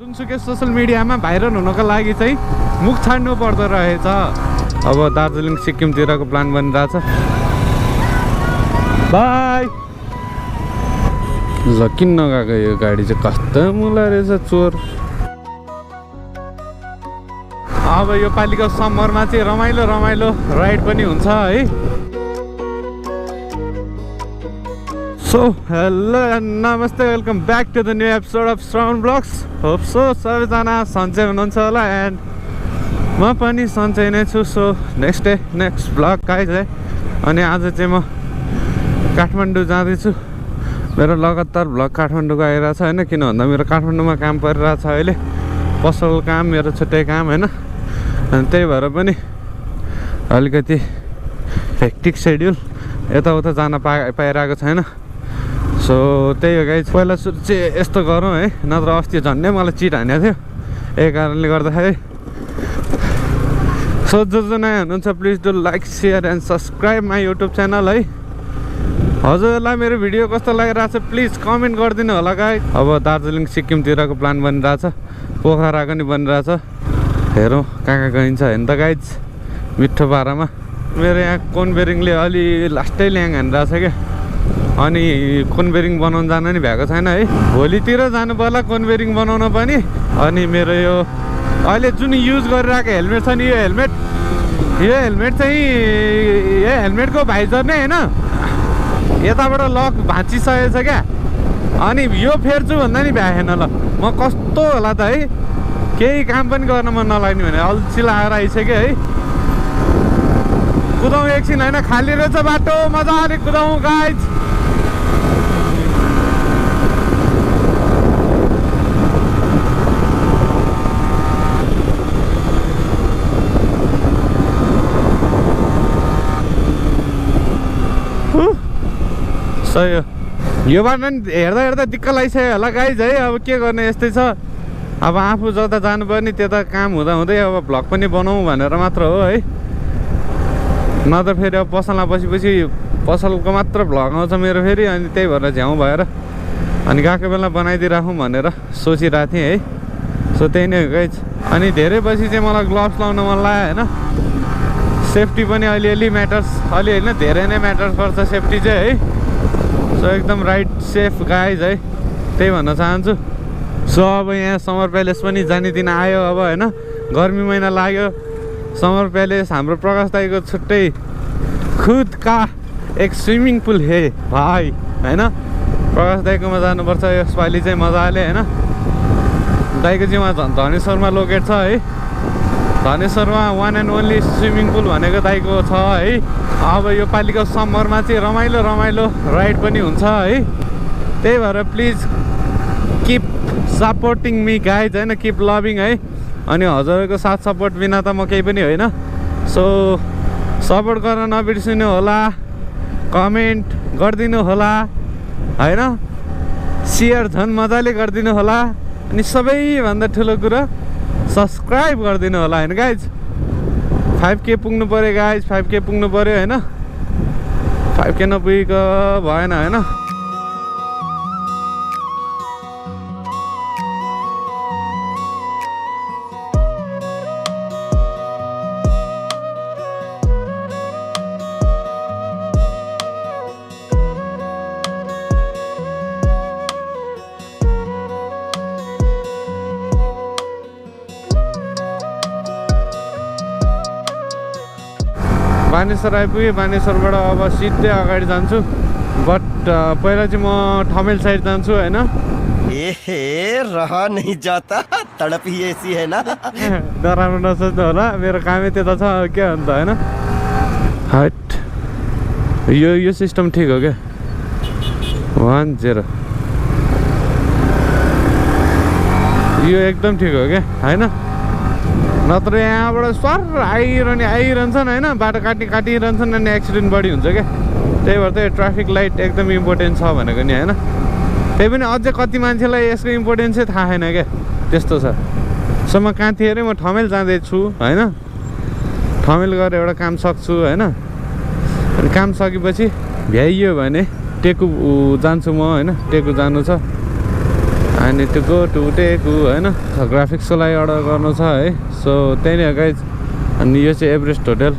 जुनसुकै सोशल मिडियामा भाइरल हुनको लागि चाहिँ मुख छाड्नु पर्दो रहेछ। अब दार्जिलिङ सिक्किमतिरको प्लान बनिरहेछ। बाई ल किन नगएको यो गाडी चाहिँ कस्तो मुला रहेछ चोर। अब यो पालिको समरमा चाहिँ रमाइलो रमाइलो राइड पनि हुन्छ है। सो हेलो नमस्ते welcome back to the new episode of Shravan vlogs. Hope so सबैजना सन्चै हुनुहुन्छ होला एन्ड म पनि सन्चै नै छु। So next day next blog guys है। अनि आज चाहिँ म काठमाडौँ जाँदैछु। मेरो लगातार भ्लग काठमाडौँको आइरहेछ होइन, किन भन्दा मेरो काठमाडौँमा काम परिरहेछ अहिले, पसल काम मेरो छुट्टै काम होइन। अनि त्यही भएर पनि अलिकति हेक्टिक सेड्युल, यताउता जान पाइरहेको छैन। सो त्यही हो गाइज, पहिला सुरु चाहिँ यस्तो गरौँ है, नत्र अस्ति झन्डै मलाई चिट हानेको थियो यही कारणले गर्दाखेरि। सो जो नयाँ हुनुहुन्छ please do like share and subscribe my YouTube channel है। हजुरहरूलाई मेरो भिडियो कस्तो लागिरहेछ प्लिज कमेन्ट गरिदिनु होला गाइज। अब दार्जिलिङ सिक्किमतिरको प्लान बनिरहेछ, पोखराको नि बनिरहेछ। हेरौँ कहाँ कहाँ गइन्छ हेर्नु त गाइज। मिठो पारामा मेरो यहाँ कोनबेरिङले अलि लास्टै ल्याङ हानिरहेछ क्या। अनि कोनबेरिङ बनाउनु जान नि भएको छैन है, भोलितिर जानु पर्ला कोनबेरिङ बनाउन पनि। अनि मेरो यो अहिले जुन युज गरिरहेको हेलमेट छ नि, यो हेलमेट चाहिँ यो हेलमेटको भाइजर नै होइन, यताबाट लक भाँचिसकेको छ क्या। अनि यो फेर्छु भन्दा नि भ्याएन ल, म कस्तो होला त है, केही काम पनि गर्न मन नलाग्ने भने अल्छी लागेर आइसक्यो है। कुदाउँ एकछिन होइन, खाली रहेछ बाटो, मजाले कुदाउँ गाइज। सही हो, यो बाटो नि हेर्दा हेर्दा दिक्क लागिसक्यो होला गाइज है। अब के गर्ने, यस्तै छ। अब आफू जता जानुपर्ने त्यता काम हुँदै अब भ्लग पनि बनाऊँ भनेर मात्र हो है, नत्र फेरि अब पसलमा बसेपछि पसलको मात्र भ्लग आउँछ मेरो फेरि। अनि त्यही भएर झ्याउ भएर अनि गएको बेला बनाइदिइराखौँ भनेर सोचिरहेको थिएँ है। सो त्यही नै हो गाइज। अनि धेरै पछि चाहिँ मलाई ग्लोभ्स लाउन मन लाग्यो होइन, सेफ्टी पनि अलिअलि म्याटर्स, अलि होइन धेरै नै म्याटर्स गर्छ सेफ्टी चाहिँ है। सो एकदम राइट सेफ गाइज है, त्यही भन्न चाहन्छु। सो अब यहाँ समर प्यालेस पनि जाने दिन आयो अब होइन, गर्मी महिना लाग्यो। समर प्यालेस हाम्रो प्रकाश दाईको छुट्टै खुद का एक स्विमिङ पुल हे भाइ होइन। प्रकाश दाईकोमा जानुपर्छ यसपालि चाहिँ मजाले होइन। दाईको चाहिँ उहाँ धनेश्वरमा लोकेट छ है, धनेश्वरमा one and only swimming pool भनेको दाईको छ है। अब यो पालिको समरमा चाहिँ रमाइलो रमाइलो राइड पनि हुन्छ है। त्यही भएर please keep supporting me guys होइन, किप लभिङ है। अनि हजुरहरूको साथ सपोर्ट बिना त म केही पनि होइन। सो सपोर्ट गर्न नबिर्सिनु होला, कमेन्ट गरिदिनु होला होइन, सेयर झन् मजाले गरिदिनु होला। अनि सबैभन्दा ठुलो कुरो सब्सक्राइब गरिदिनु होला होइन गाइज। 5K पुग्नु पऱ्यो गाइज, 5K पुग्नु पऱ्यो होइन। 5K नपुगेको भएन होइन। बानेश्वर आइपुगेँ, बानेश्वरबाट अब सिधै अगाडि जान्छु। बट पहिला चाहिँ म ठमेल साइड जान्छु होइन। रहा नहीं जाता, तड़प ही ऐसी है ना। नराम्रो नसोच्नु होला, मेरो कामै त्यता छ के अन्त होइन। हट यो सिस्टम ठिक हो क्या, 10 यो एकदम ठिक हो क्या होइन। नत्र यहाँबाट सर आइरहन्छन् होइन, बाटो काटिरहन्छन् अनि एक्सिडेन्ट बढी हुन्छ क्या। त्यही भएर चाहिँ ट्राफिक लाइट एकदम इम्पोर्टेन्ट छ भनेको नि होइन। त्यही पनि अझै कति मान्छेलाई यसको इम्पोर्टेन्सै थाहा छैन क्या, त्यस्तो छ। सो म कहाँ थिएँ अरे, म ठमेल जाँदैछु होइन। ठमेल गरेर एउटा काम सक्छु होइन। अनि काम सकेपछि भ्याइयो भने टेकु जान्छु म होइन, टेकु जानु छ। अनि त्यो गो टु टेकु होइन ग्राफिक्सको लागि अर्डर गर्नु छ है सो त्यही नै हो गाइज अनि यो चाहिँ एभरेस्ट होटल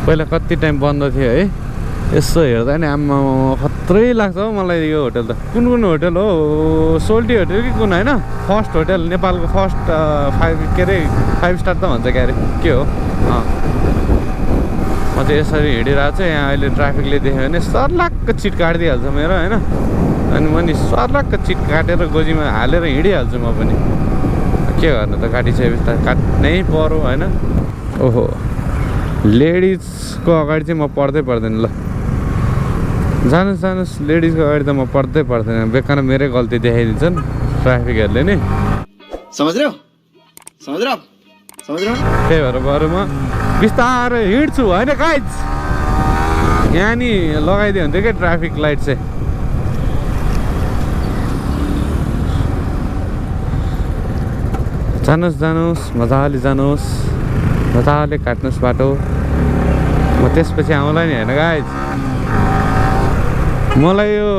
पहिला कति टाइम बन्द थियो है यसो हेर्दा नि आम्मा खत्रै लाग्छ हौ मलाई यो होटल त कुन होटल हो सोल्टी होटल कि कुन होइन फर्स्ट होटल नेपालको फर्स्ट 5 स्टार त भन्छ क्या अरे के हो म चाहिँ यसरी हिँडिरहेको छु यहाँ अहिले ट्राफिकले देख्यो भने सर्लाक्क चिट काटिदिइहाल्छ मेरो होइन अनि म नि सर्लाक्क चिट काटेर गोजीमा हालेर हिँडिहाल्छु म पनि के गर्नु त काटिसकेपछि त काट्नै पर्यो होइन ओहो लेडिजको अगाडि चाहिँ म पर्दैन ल जानुहोस् लेडिजको अगाडि त म पर्दैन बेकार मेरै गल्ती देखाइदिन्छन् ट्राफिकहरूले नि समझ रहे हो त्यही भएर बरु म बिस्तारै हिँड्छु होइन गाइज यहाँ नि लगाइदियो हुन्थ्यो क्या ट्राफिक लाइट चाहिँ जानुहोस् मजाले जानुहोस् मजाले काट्नुहोस् बाटो म त्यसपछि आउँला नि होइन गाइज मलाई यो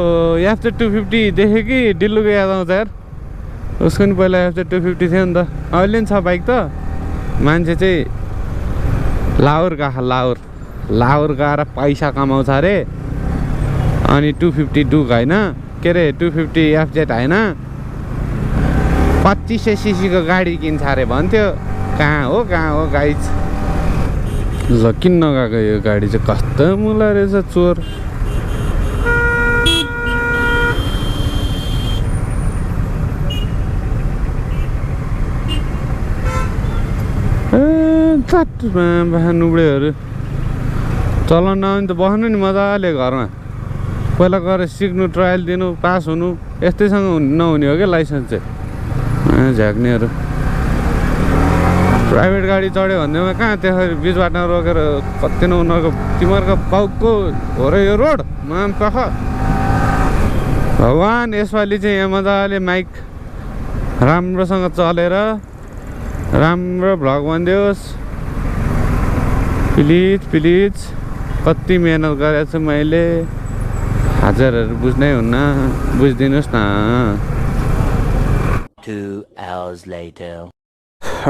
एफजेड 250 देखेँ कि डिल्लुको याद आउँछ यार उसको नि पहिला एफजेड 250 थियो नि त अहिले नि छ बाइक त मान्छे चाहिँ लाहोर गएर पैसा कमाउँछ अरे अनि 250 डुक होइन के अरे 250 एफजेड होइन 2500 सीसीको गाडी किन्छ अरे भन्थ्यो कहाँ हो गाइज ल किन नगएको यो गाडी चाहिँ कस्तो मुला रहेछ चोर नुब्डेहरू चलाउन नआउने त बस्नु नि मजाले घरमा पहिला गएर सिक्नु ट्रायल दिनु पास हुनु यस्तैसँग नहुने हो क्या लाइसेन्स चाहिँ झ्याक्नेहरू प्राइभेट गाडी चढ्यो भन्दैमा कहाँ त्यसरी बिच बाटोमा रोकेर कति न उनीहरूको तिमीहरूको बाउको हो र यो रोड माम पख भगवान् यसपालि चाहिँ यहाँ मजाले माइक राम्रोसँग चलेर राम्रो भ्लग भनिदियोस् प्लिज कति मेहनत गरेको छु मैले हजुरहरू बुझ्नै हुन्न बुझिदिनुहोस् न 2 hours later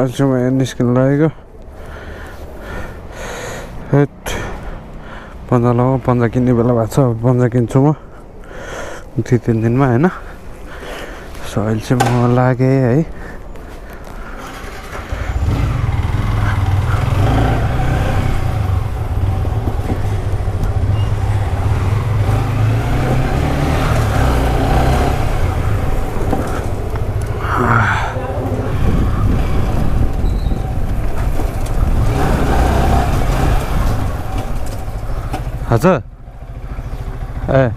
आज म यहाँ निस्किनु लागेको पन्जा किन्ने बेला भएको छ पन्जा किन्छु म 2-3 दिनमा होइन सो अहिले चाहिँ म लागेँ है हजुर ए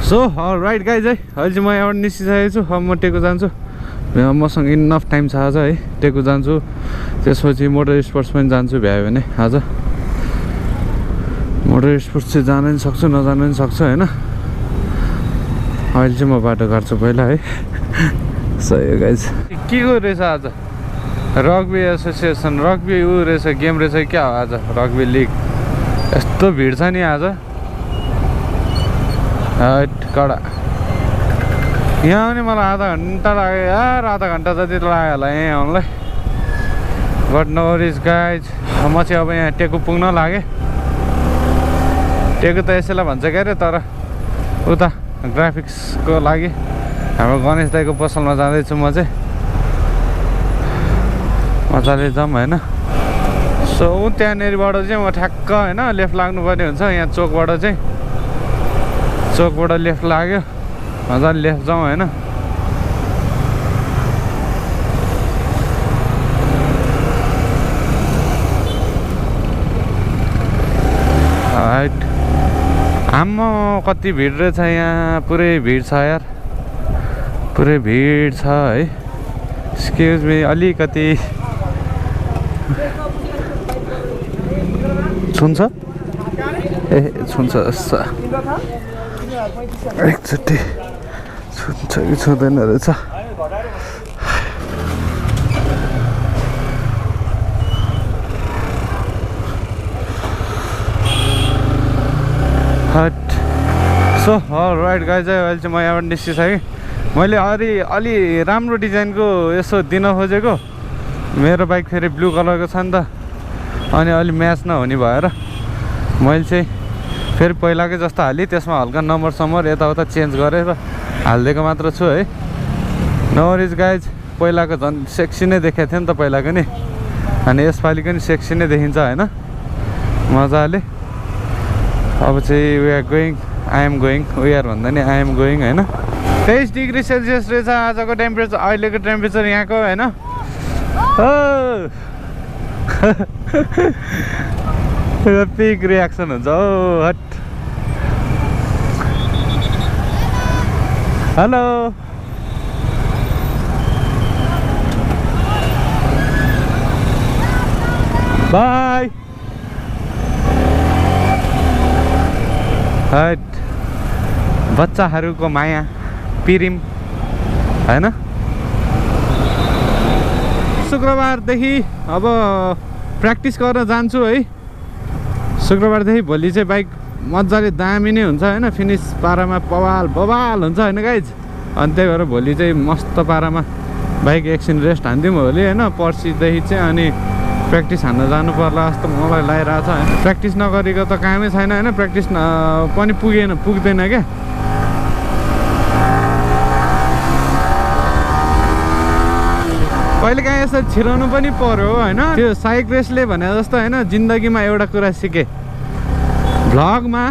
सो राइट गाइज है अहिले चाहिँ म यहाँबाट निस्किसकेको छु अब म टेको जान्छु मसँग इनफ टाइम छ आज है टेको जान्छु त्यसपछि मोटर स्पोर्ट्स पनि जान्छु भ्यायो भने आज मोटर स्पोर्ट्स चाहिँ जान पनि सक्छु नजान पनि सक्छु होइन अहिले चाहिँ म बाटो काट्छु पहिला है सही गाइज के को रहेछ आज रग्बी एसोसिएसन रग्बी ऊ रहेछ गेम रहेछ क्या हो आज रग्बी लिग यस्तो भिड छ नि आज कडा यहाँ पनि मलाई आधा घन्टा लाग्यो यार आधा घन्टा जति लाग्यो होला यहाँ आउनुलाई बट नो वरिज गाइज म चाहिँ अब यहाँ टेकु पुग्न लागेँ टेकु त यसैलाई भन्छ क्या अरे तर उता ग्राफिक्सको लागि हाम्रो गणेश दाईको पसलमा जाँदैछु म चाहिँ मजाले जाऊँ होइन सो त्यहाँनिरबाट चाहिँ म ठ्याक्क होइन लेफ्ट लाग्नुपर्ने हुन्छ यहाँ चोकबाट लेफ्ट लाग्यो मजाले लेफ्ट जाउँ होइन राइट आम्मा कति भिड रहेछ यहाँ पुरै भिड छ यार पुरै भिड छ है एक्सक्युज मी अलिकति छुन्छ ए छुन्छ एकचोटि छुन्छ कि छुँदैन रहेछ हट सो राइट गाइज अहिले चाहिँ म यहाँबाट निस्किसकेँ मैले अलि राम्रो डिजाइनको यसो दिन खोजेको मेरो बाइक फेरि ब्लू कलरको छ नि त अनि अलि म्याच नहुने भएर मैले चाहिँ फेरि पहिलाकै जस्तो हालेँ त्यसमा हल्का नम्बर यताउता चेन्ज गरेर हालिदिएको मात्र छु है नवरिज गाइज पहिलाको झन् सेक्सी नै देखाएको थियो नि त पहिलाको नि अनि यसपालिको नि सेक्सी नै देखिन्छ होइन मजाले अब चाहिँ we are going I am going we are भन्दा नि आई एम गोइङ होइन 23 डिग्री सेल्सियस रहेछ आजको टेम्परेचर अहिलेको टेम्परेचर यहाँको होइन पिक रियाक्सन हुन्छ हो हट हेलो बाई हट बच्चाहरूको माया पिरिम होइन शुक्रबारदेखि अब प्र्याक्टिस गर्न जान्छु है शुक्रबारदेखि भोलि चाहिँ बाइक मजाले दामी नै हुन्छ होइन फिनिस पारामा बवाल हुन्छ होइन गाइज अनि त्यही भएर भोलि चाहिँ मस्त पारामा बाइक एकछिन रेस्ट हान्दिउँ भोलि होइन पर्सिदेखि चाहिँ अनि प्र्याक्टिस हान्न जानु पर्ला जस्तो मलाई लागिरहेको छ होइन प्र्याक्टिस नगरेको त कामै छैन होइन प्र्याक्टिस पनि पुग्दैन क्या कहिलेकाहीँ यसो छिराउनु पनि पर्यो होइन त्यो साइक रेसले भने जस्तो होइन जिन्दगीमा एउटा कुरा सिकेँ भ्लगमा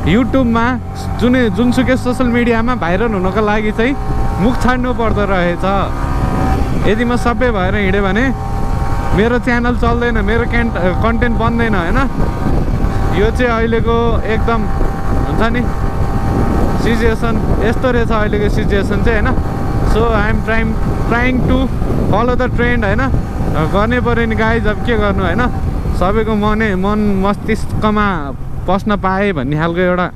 युट्युबमा जुनसुकै सोसियल मिडियामा भाइरल हुनको लागि चाहिँ मुख छाड्नु पर्दो रहेछ यदि म सबै भएर हिँडेँ भने मेरो च्यानल चल्दैन मेरो कन्टेन्ट बन्दैन होइन यो चाहिँ अहिलेको एकदम हुन्छ नि सिचुएसन यस्तो रहेछ अहिलेको सिचुएसन चाहिँ होइन so I am trying to follow the trend होइन गर्नै पऱ्यो नि गाइज अब के गर्नु होइन सबैको मन मस्तिष्कमा पस्न पाएँ भन्ने खालको एउटा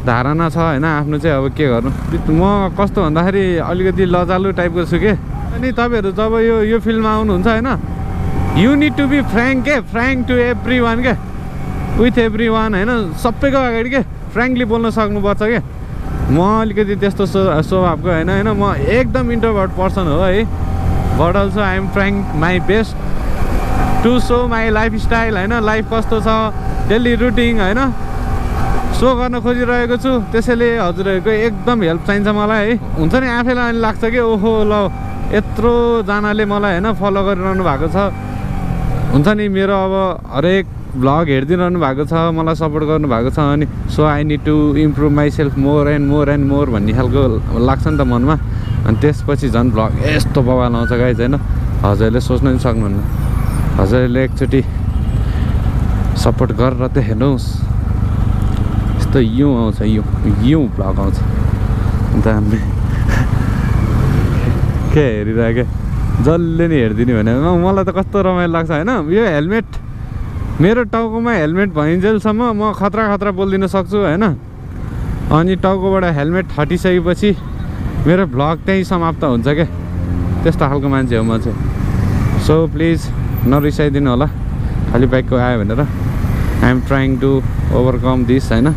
धारणा छ होइन आफ्नो चाहिँ अब के गर्नु म कस्तो भन्दाखेरि अलिकति लजालु टाइपको छु के अनि तपाईँहरू जब यो फिल्डमा आउनुहुन्छ होइन you need to be frank to everyone क्या विथ एभ्री वान होइन सबैको अगाडि के फ्र्याङ्कली बोल्न सक्नुपर्छ क्या म अलिकति त्यस्तो स्वभावको होइन म एकदम इन्ट्रोभर्ट पर्सन हो है but also I am frank my best to so my lifestyle होइन लाइफ कस्तो छ डेली रुटिन होइन सो गर्न खोजिरहेको छु त्यसैले हजुरहरूको एकदम हेल्प चाहिन्छ मलाई है हुन्छ नि आफैलाई अनि लाग्छ कि ओहो ल यत्रोजनाले मलाई होइन फलो गरिरहनु भएको छ हुन्छ नि मेरो अब हरेक भ्लग हेरिदिइरहनु भएको छ मलाई सपोर्ट गर्नु भएको छ अनि so I need to improve myself more and more भन्ने खालको लाग्छ नि त मनमा अनि त्यसपछि झन् भ्लग यस्तो बवाल आउँछ गाइज होइन हजुरहरूले सोच्नु पनि सक्नुहुन्न हजुरहरूले एकचोटि सपोर्ट गरेर त हेर्नुहोस् यस्तो यौँ आउँछ यौँ भ्लग आउँछ दामी के हेरिरहेको जसले नि हेरिदिने भने मलाई त कस्तो रमाइलो लाग्छ होइन यो हेलमेट मेरो टाउकोमा हेलमेट भइन्जेलसम्म म खतरा बोलिदिन सक्छु होइन अनि टाउकोबाट हेलमेट हटिसकेपछि मेरो भ्लग त्यहीँ समाप्त हुन्छ क्या त्यस्तो खालको मान्छे हो म चाहिँ सो प्लिज नरिसाइदिनु होला खालि बाइकको आयो भनेर I am trying to overcome this होइन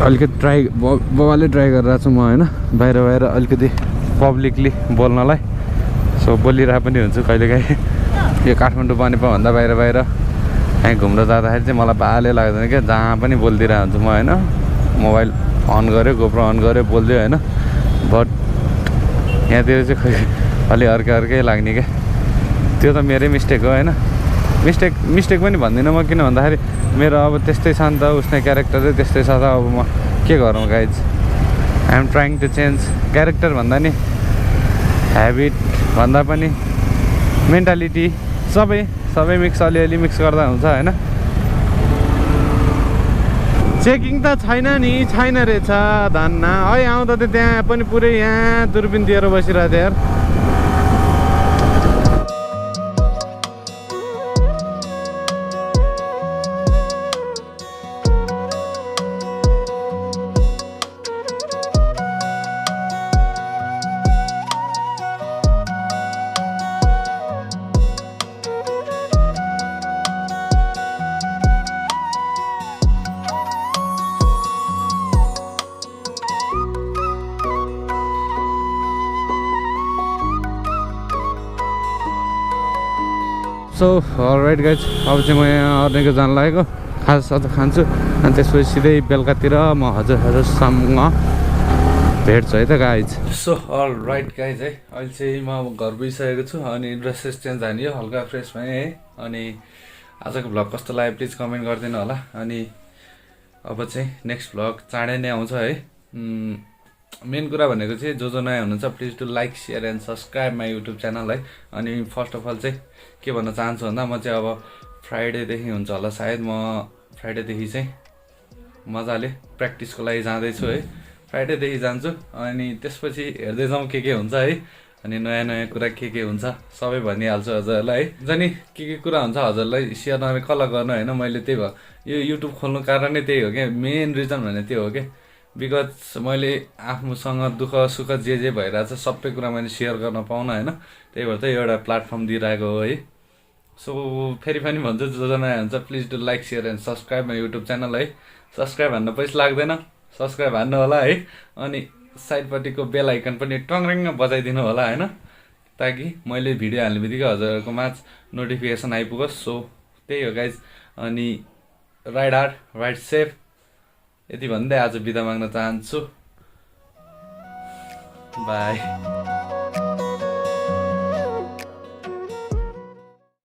अलिकति बबाले ट्राई गरिरहेको छु म होइन बाहिर अलिकति पब्लिकली बोल्नलाई सो बोलिरहेको पनि हुन्छु कहिलेकाहीँ यो काठमाडौँ बनेपाभन्दा बाहिर कहीँ घुम्न जाँदाखेरि चाहिँ मलाई बाले लाग्दैन क्या जहाँ पनि बोलिदिरहेको हुन्छु म होइन मोबाइल अन गऱ्यो गोप्रो अन गऱ्यो बोलिदियो होइन बट यहाँतिर चाहिँ खै अलि अर्कै लाग्ने क्या त्यो त मेरै मिस्टेक हो होइन मिस्टेक पनि भन्दिनँ म किन भन्दाखेरि मेरो अब त्यस्तै छ नि त उसने क्यारेक्टरै त्यस्तै छ त अब म के गरौँ guys I am trying to change character भन्दा नि ह्याबिट भन्दा पनि मेन्टालिटी सबै मिक्स अलिअलि मिक्स गर्दा हुन्छ होइन चेकिङ त छैन रहेछ धन्न है आउँदा त त्यहाँ पनि पुरै यहाँ दुर्बिन दिएर बसिरहेको थियो यार सो अलराइट गाइज अब चाहिँ म यहाँ अर्नेको जान लागेको खाजा खान्छु अनि त्यसपछि सिधै बेलुकातिर म हजुरहरूसँग भेट्छु है त गाइज सो अलराइट गाइज है अहिले चाहिँ म घर पुगिसकेको छु अनि ड्रेसेस चेन्ज हानियो हल्का फ्रेस भएँ है अनि आजको भ्लग कस्तो लाग्यो प्लिज कमेन्ट गरिदिनु होला अनि अब चाहिँ नेक्स्ट भ्लग चाँडै नै आउँछ है मेन कुरा भनेको चाहिँ जो नयाँ हुनुहुन्छ please to like share and subscribe my YouTube channel है अनि फर्स्ट अफ अल चाहिँ के भन्न चाहन्छु भन्दा म चाहिँ अब फ्राइडेदेखि हुन्छ होला सायद म फ्राइडेदेखि चाहिँ मजाले प्र्याक्टिसको लागि जाँदैछु है फ्राइडेदेखि जान्छु अनि त्यसपछि हेर्दै जाउँ के हुन्छ है अनि नयाँ नयाँ कुरा के हुन्छ सबै भनिहाल्छु हजुरहरूलाई है जनि के कुरा हुन्छ हजुरलाई सेयर नगरे कसलाई गर्नु होइन मैले त्यही भयो यो युट्युब खोल्नु कारण नै त्यही हो क्या मेन रिजन भने त्यो हो क्या बिकज मैले आफ्नोसँग दुःख सुख जे भइरहेछ सबै कुरा मैले सेयर गर्न पाउन होइन त्यही भएर चाहिँ एउटा प्लेटफर्म दिइरहेको हो है सो फेरि पनि भन्छु जो नयाँ हुन्छ please do like share and subscribe my YouTube channel है सब्सक्राइब हान्न पैसा लाग्दैन सब्सक्राइब हान्नु होला है अनि साइडपट्टिको बेल आइकन पनि टङ्ग्रिङ बजाइदिनु होला होइन ताकि मैले भिडियो हाल्ने बित्तिकै हजुरहरूको माझ नोटिफिकेसन आइपुगोस् सो त्यही हो गाइज अनि राइड हार्ड राइड सेफ यति भन्दै आज बिदा माग्न चाहन्छु बाई